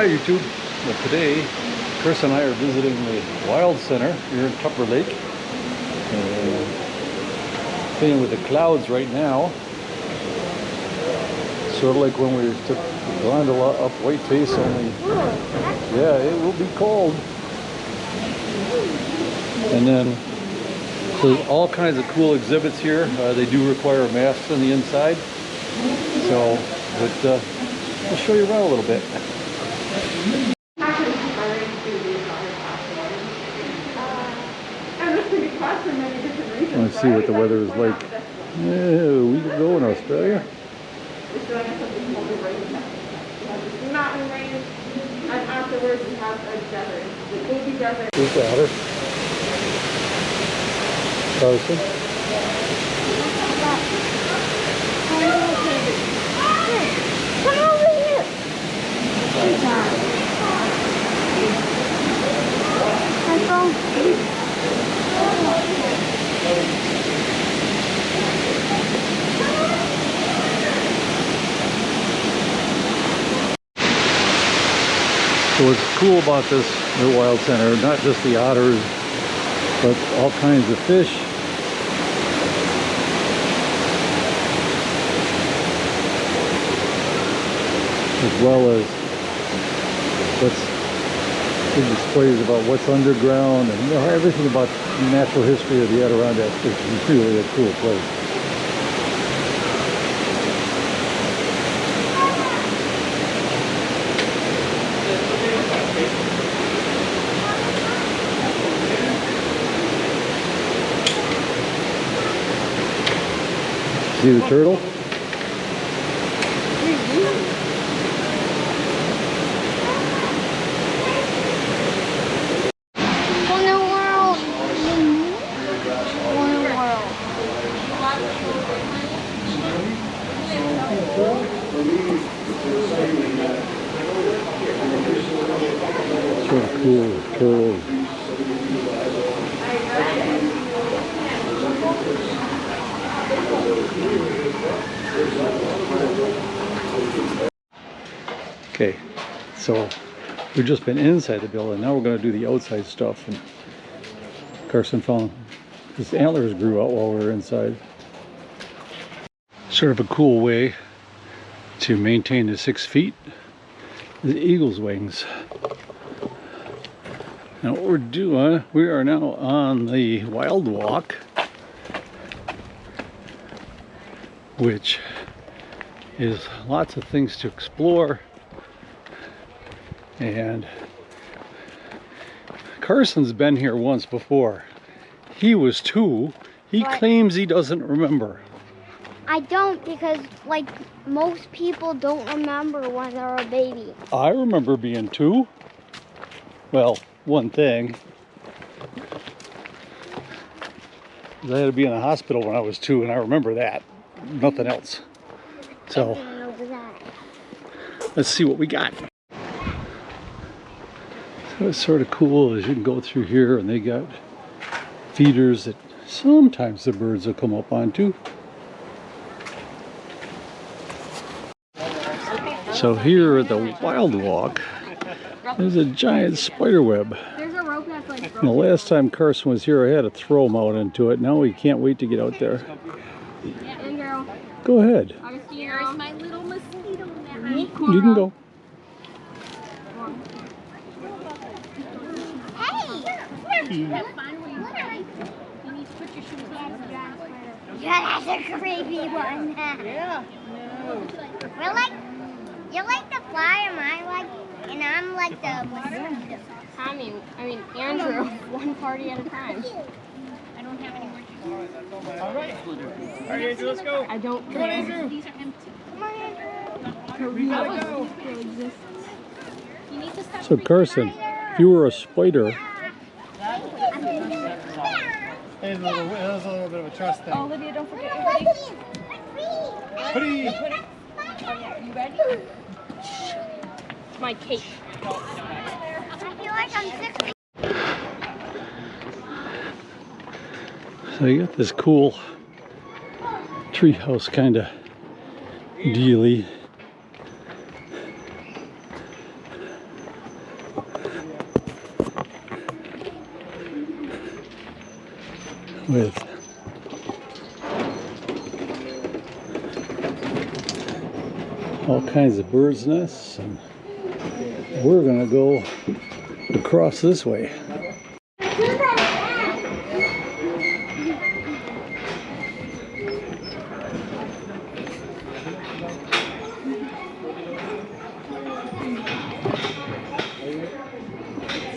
Hi YouTube. Well, today Chris and I are visiting the Wild Center here in Tupper Lake. Playing with the clouds right now. Sort of like when we took the gondola up Whiteface, only yeah, it will be cold. And then so there's all kinds of cool exhibits here. They do require masks on the inside. So, but I'll show you around a little bit. Let's see what the weather is like. Yeah, we can go in Australia. Mountain range, and afterwards we have a desert. The baby desert. Who's the otter? Carson? Come over here. So what's cool about this Wild Center, not just the otters, but all kinds of fish. As well as big displays about what's underground and everything about the natural history of the Adirondacks, which is really a cool place. See the turtle? So cool, turtles. Okay, so we've just been inside the building. Now we're going to do the outside stuff. And Carson found his antlers grew out while we were inside. Sort of a cool way to maintain the 6 feet. The eagle's wings. Now what we're doing, we are now on the Wild Walk, which is lots of things to explore. And Carson's been here once before. He was 2. He claims he doesn't remember. I don't, because like most people don't remember when they're a baby. I remember being 2. Well, one thing. I had to be in the hospital when I was 2, and I remember that. Nothing else. So let's see what we got. So it's sort of cool as you can go through here, and they got feeders that sometimes the birds will come up onto. So here at the Wild Walk, there's a giant spider web. And the last time Carson was here, I had to throw him out into it. Now he can't wait to get out there. Go ahead. Here's my little mosquito net. You can go. Yeah, that's a creepy one. Yeah. You're like the fly, and I'm like the mosquito. I mean, Andrew, one party at a time. I don't have any more. All right. All right, Andrew, let's go. I don't. Come on, Andrew. These are empty. Come on, Andrew. We gotta go. You need to stop. So Carson, if you were a spider, Hey, that was a little bit of a trust thing. Olivia, don't forget your hoodie. Hoodie. You ready? It's my cake. I feel like I'm 60. so you got this cool treehouse kind of dealy. with all kinds of birds' nests, and we're gonna go across this way.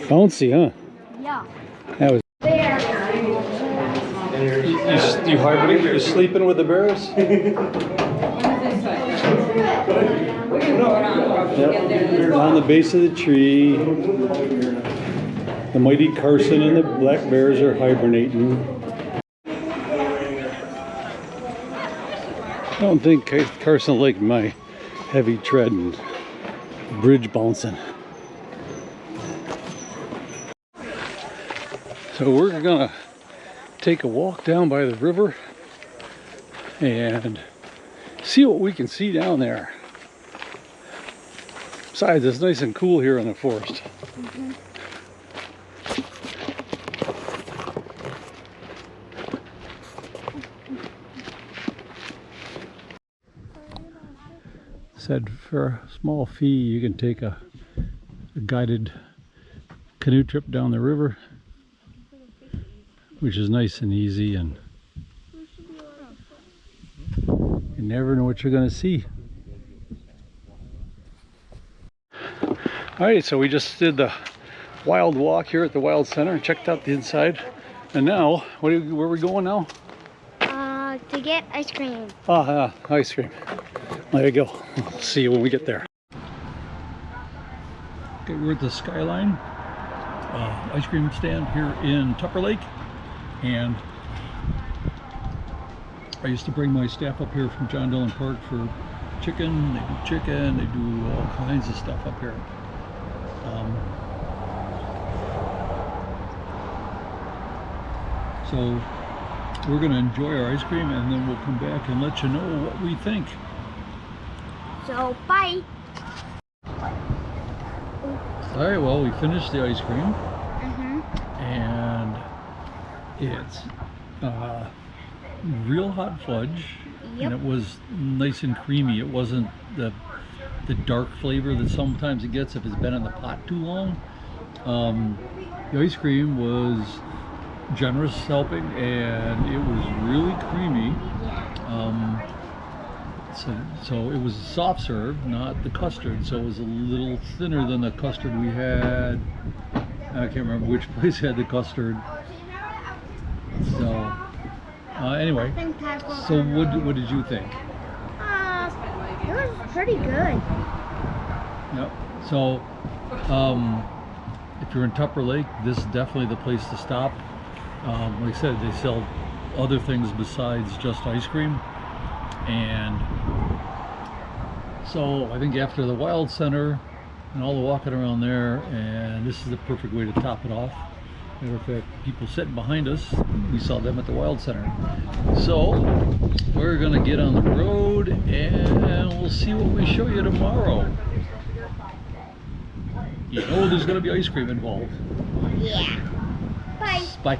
Bouncy, huh? Yeah. That was. You hibernate? You're sleeping with the bears? Yep. On the base of the tree. The mighty Carson and the black bears are hibernating. I don't think Carson liked my heavy tread and bridge bouncing. So we're gonna take a walk down by the river and see what we can see down there. Besides, it's nice and cool here in the forest. Mm-hmm. Said for a small fee you can take a guided canoe trip down the river, which is nice and easy, and you never know what you're going to see. Alright, so we just did the wild walk here at the Wild Center and checked out the inside. And now, where are we going now? To get ice cream. Ice cream. There you go. We'll see you when we get there. Okay, we're at the Skyline ice cream stand here in Tupper Lake. And I used to bring my staff up here from John Dillon Park for chicken. They do chicken, they do all kinds of stuff up here. So we're going to enjoy our ice cream, and then we'll come back and let you know what we think. So, bye. Alright, well, we finished the ice cream. Mm-hmm. And it's real hot fudge. Yep. And it was nice and creamy. It wasn't the dark flavor that sometimes it gets if it's been in the pot too long. The ice cream was generous helping, and it was really creamy. So it was a soft serve, not the custard, so it was a little thinner than the custard we had. I can't remember which place had the custard. So anyway, so what did you think? It was pretty good. Yep. So if you're in Tupper Lake, this is definitely the place to stop. Like I said, they sell other things besides just ice cream. And so I think after the Wild Center and all the walking around there, and this is the perfect way to top it off. Matter of fact, people sitting behind us, we saw them at the Wild Center. So we're gonna get on the road and we'll see what we show you tomorrow. You know there's gonna be ice cream involved. Yeah. Bye. Bye.